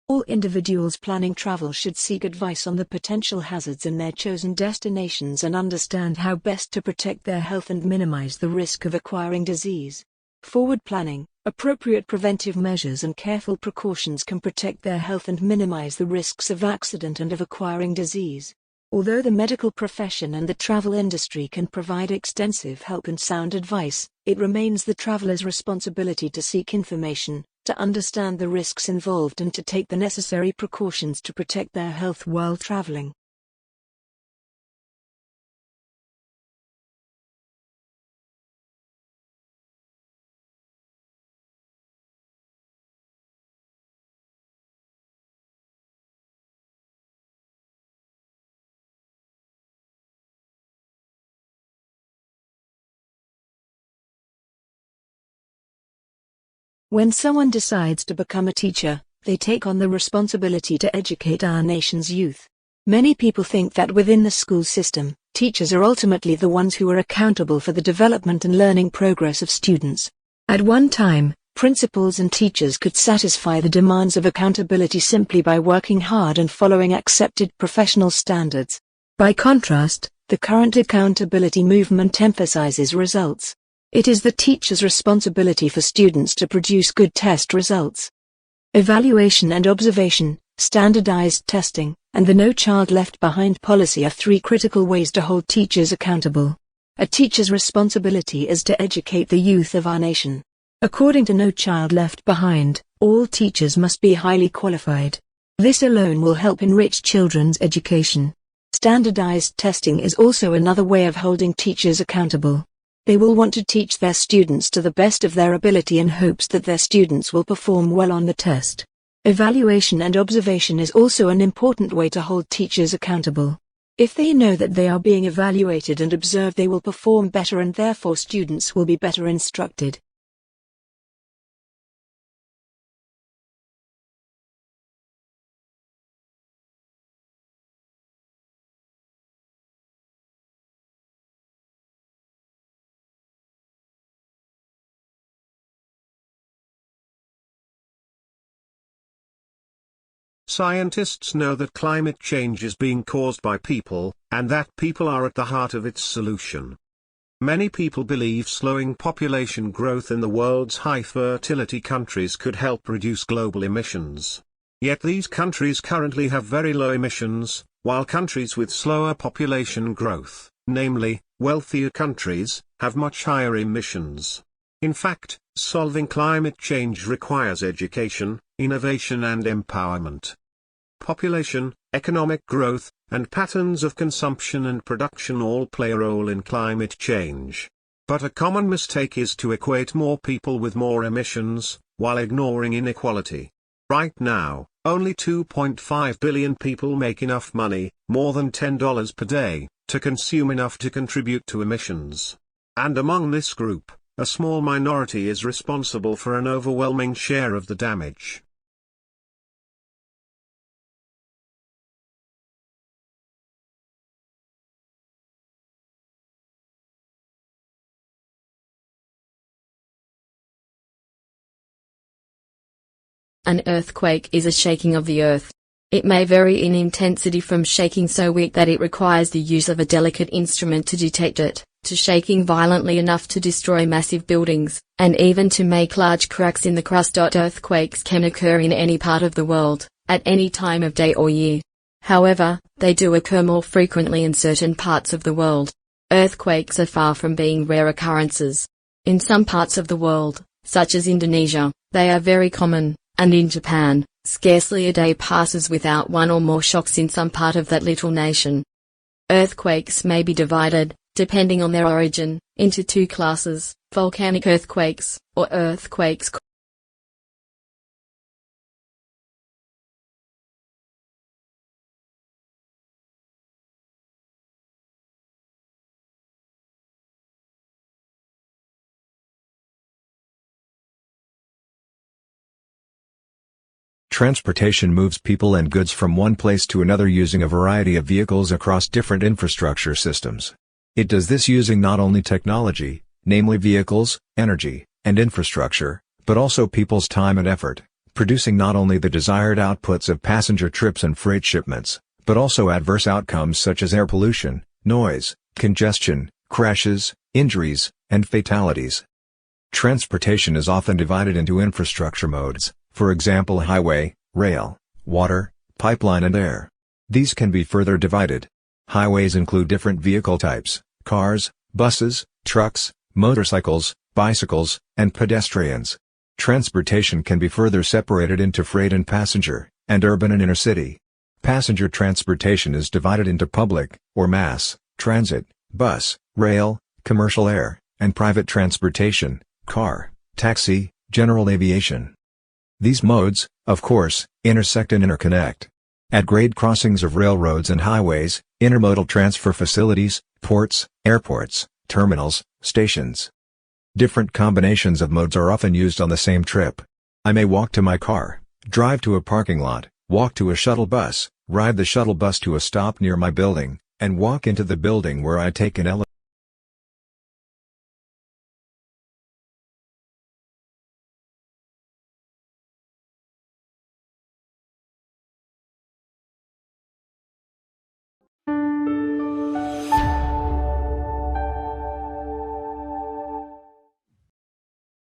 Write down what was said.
All individuals planning travel should seek advice on the potential hazards in their chosen destinations and understand how best to protect their health and minimize the risk of acquiring disease. Forward planning, appropriate preventive measures and careful precautions can protect their health and minimize the risks of accident and of acquiring disease. Although the medical profession and the travel industry can provide extensive help and sound advice, it remains the traveler's responsibility to seek information, to understand the risks involved and to take the necessary precautions to protect their health while traveling. When someone decides to become a teacher, they take on the responsibility to educate our nation's youth. Many people think that within the school system, teachers are ultimately the ones who are accountable for the development and learning progress of students. At one time, principals and teachers could satisfy the demands of accountability simply by working hard and following accepted professional standards. By contrast, the current accountability movement emphasizes results. It is the teacher's responsibility for students to produce good test results. Evaluation and observation, standardized testing, and the No Child Left Behind policy are three critical ways to hold teachers accountable. A teacher's responsibility is to educate the youth of our nation. According to No Child Left Behind, all teachers must be highly qualified. This alone will help enrich children's education. Standardized testing is also another way of holding teachers accountable. They will want to teach their students to the best of their ability in hopes that their students will perform well on the test. Evaluation and observation is also an important way to hold teachers accountable. If they know that they are being evaluated and observed, they will perform better and therefore students will be better instructed. Scientists know that climate change is being caused by people, and that people are at the heart of its solution. Many people believe slowing population growth in the world's high-fertility countries could help reduce global emissions. Yet these countries currently have very low emissions, while countries with slower population growth, namely, wealthier countries, have much higher emissions. In fact, solving climate change requires education, innovation and empowerment. Population, economic growth, and patterns of consumption and production all play a role in climate change. But a common mistake is to equate more people with more emissions, while ignoring inequality. Right now, only 2.5 billion people make enough money, more than $10 per day, to consume enough to contribute to emissions. And among this group, a small minority is responsible for an overwhelming share of the damage. An earthquake is a shaking of the earth. It may vary in intensity from shaking so weak that it requires the use of a delicate instrument to detect it, to shaking violently enough to destroy massive buildings, and even to make large cracks in the crust. Earthquakes can occur in any part of the world, at any time of day or year. However, they do occur more frequently in certain parts of the world. Earthquakes are far from being rare occurrences. In some parts of the world, such as Indonesia, they are very common. And in Japan, scarcely a day passes without one or more shocks in some part of that little nation. Earthquakes may be divided, depending on their origin, into two classes: volcanic earthquakes, or earthquakes. Transportation moves people and goods from one place to another using a variety of vehicles across different infrastructure systems. It does this using not only technology, namely vehicles, energy, and infrastructure, but also people's time and effort, producing not only the desired outputs of passenger trips and freight shipments, but also adverse outcomes such as air pollution, noise, congestion, crashes, injuries, and fatalities. Transportation is often divided into infrastructure modes, for example highway, rail, water, pipeline and air. These can be further divided. Highways include different vehicle types: cars, buses, trucks, motorcycles, bicycles, and pedestrians. Transportation can be further separated into freight and passenger, and urban and inner-city. Passenger transportation is divided into public, or mass, transit, bus, rail, commercial air, and private transportation, car, taxi, general aviation. These modes, of course, intersect and interconnect. At grade crossings of railroads and highways, intermodal transfer facilities, ports, airports, terminals, stations. Different combinations of modes are often used on the same trip. I may walk to my car, drive to a parking lot, walk to a shuttle bus, ride the shuttle bus to a stop near my building, and walk into the building where I take an elevator.